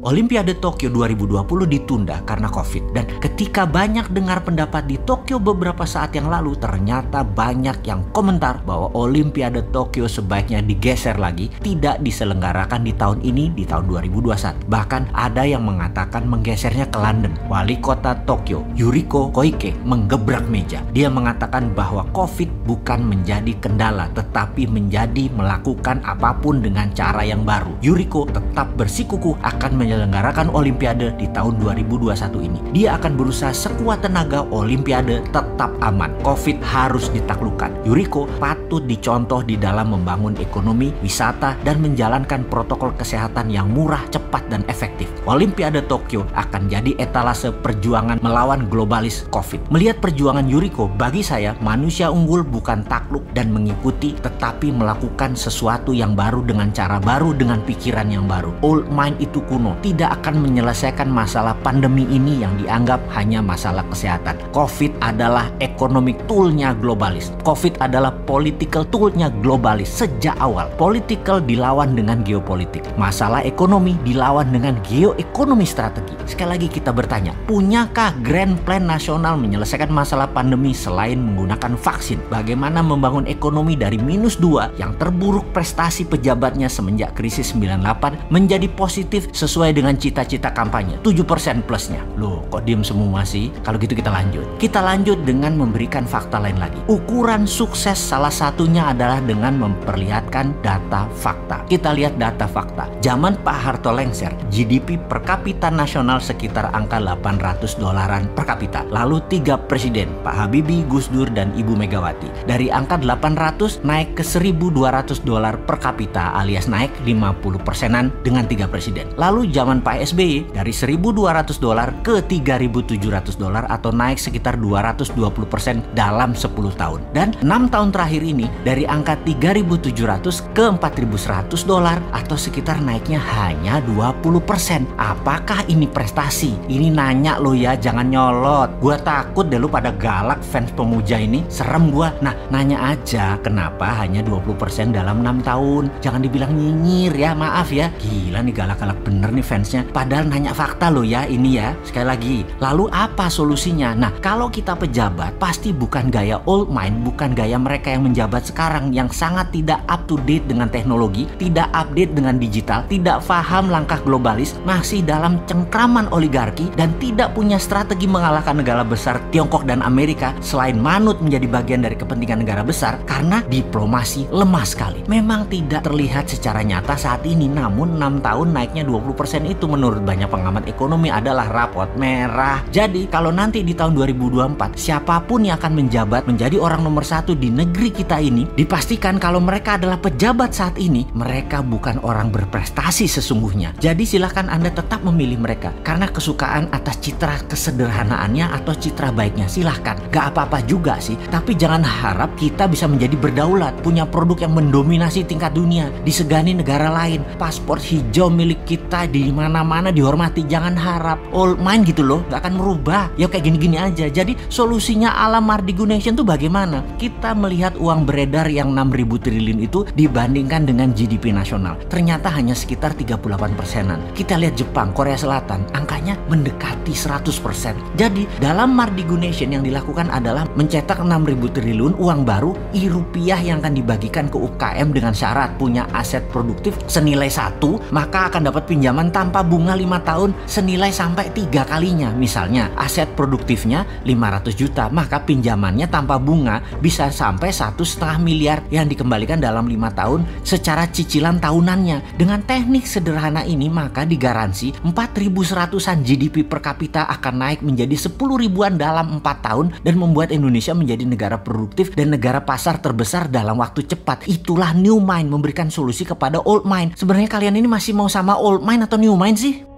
Olimpiade Tokyo 2020 ditunda karena COVID. Dan ketika banyak dengar pendapat di Tokyo beberapa saat yang lalu, ternyata banyak yang komentar bahwa Olimpiade Tokyo sebaiknya digeser lagi, tidak diselenggarakan di tahun ini, di tahun 2021. Bahkan ada yang mengatakan menggesernya ke London. Wali kota Tokyo, Yuriko Koike, menggebrak meja. Dia mengatakan bahwa COVID bukan menjadi kendala, tetapi menjadi melakukan apapun dengan cara yang baru. Yuriko tetap bersikukuh akan menyelenggarakan Olimpiade di tahun 2021 ini. Dia akan berusaha sekuat tenaga Olimpiade tetap aman. COVID harus ditaklukkan. Yuriko patut dicontoh di dalam membangun ekonomi, wisata, dan menjalankan protokol kesehatan yang murah, cepat, dan efektif. Olimpiade Tokyo akan jadi etalase perjuangan melawan globalis COVID. Melihat perjuangan Yuriko, bagi saya manusia unggul bukan takluk dan mengikuti, tetapi melakukan sesuatu yang baru dengan cara baru, dengan pikiran yang baru. Old mind itu kuno, tidak akan menyelesaikan masalah pandemi ini yang dianggap hanya masalah kesehatan. COVID adalah economic toolnya globalis. COVID adalah political toolnya globalis sejak awal. Political dilawan dengan geopolitik. Masalah ekonomi dilawan dengan geoekonomi strategi. Sekali lagi kita bertanya, punyakah grand plan nasional menyelesaikan masalah pandemi selain menggunakan vaksin? Bagaimana membangun ekonomi dari -2 yang terburuk prestasi pejabatnya semenjak krisis 98 menjadi positif sesuai dengan cita-cita kampanye 7% plusnya? Loh, kok diem semua sih? Kalau gitu kita lanjut. Kita lanjut dengan memberikan fakta lain lagi. Ukuran sukses salah satunya adalah dengan memperlihatkan data fakta. Kita lihat data fakta. Zaman Pak Harto lengser, GDP per kapita nasional sekitar angka $800 per kapita. Lalu 3 presiden, Pak Habibie, Gus Dur, dan Ibu Megawati. Dari angka 800 naik ke $1.200 per kapita, alias naik 50%-an dengan 3 presiden. Lalu zaman Pak SBY dari $1.200 ke $3.700 atau naik sekitar 220% dalam 10 tahun. Dan 6 tahun terakhir ini dari angka $3.700 ke $4.100 atau sekitar naiknya hanya 20%. Apakah ini prestasi? Ini nanya lo ya, jangan nyolot. Gua takut deh lu pada galak fans pemuja ini, serem gua. Nah, nanya aja kenapa hanya 20% dalam 6 tahun. Jangan dibilang nyinyir ya, maaf ya. Gila nih, galak-galak bener nih fansnya. Padahal nanya fakta lo ya ini ya. Sekali lagi, lalu apa solusinya? Nah, kalau kita pejabat pasti bukan gaya old mind, bukan gaya mereka yang menjabat sekarang yang sangat tidak up to date dengan teknologi, tidak update dengan digital, tidak paham langkah globalis, masih dalam cengkraman oligarki, dan tidak punya strategi mengalahkan negara besar Tiongkok dan Amerika selain manut menjadi bagian dari kepentingan negara besar karena diplomasi lemah sekali. Memang tidak terlihat secara nyata saat ini, namun 6 tahun naiknya 20% itu menurut banyak pengamat ekonomi adalah rapot merah. Jadi kalau nanti di tahun 2024 siapapun yang akan menjabat menjadi orang nomor 1 di negeri kita ini, dipastikan kalau mereka adalah pejabat saat ini, mereka bukan orang berprestasi sesungguhnya. Jadi silahkan Anda tetap memilih mereka karena kesukaan atas citra kesederhanaannya atau citra baiknya, silahkan. Gak apa-apa juga sih, tapi jangan harap kita bisa menjadi berdaulat, punya produk yang mendominasi tingkat dunia, disegani negara lain, paspor hijau milik kita di mana-mana dihormati. Jangan harap old mind gitu loh, gak akan merubah. Ya kayak gini-gini aja. Jadi solusinya ala Mardigu Nation tuh bagaimana? Kita melihat uang beredar yang 6.000 triliun itu dibandingkan dengan GDP nasional, ternyata hanya sekitar 38%-an. Kita lihat Jepang, Korea Selatan, angkanya mendekati 100%. Jadi dalam Mardigu Nation yang dilakukan adalah mencetak 6.000 triliun uang baru rupiah yang akan dibagikan ke UKM dengan syarat punya aset produktif senilai 1, maka akan dapat pinjaman tanpa bunga 5 tahun senilai sampai 3 kalinya. Misalnya aset produktifnya 500 juta, maka pinjamannya tanpa bunga bisa sampai 1,5 miliar yang dikembalikan dalam 5 tahun secara cicilan tahunannya. Dengan teknik sederhana ini maka digaransi 4.100-an GDP per kapita akan naik menjadi 10.000-an dalam 4 tahun dan membuat Indonesia menjadi negara produktif dan negara pasar terbesar dalam waktu cepat. Itulah new mind, memberikan solusi kepada old mind. Sebenarnya kalian ini masih mau sama old mind atau new mind sih?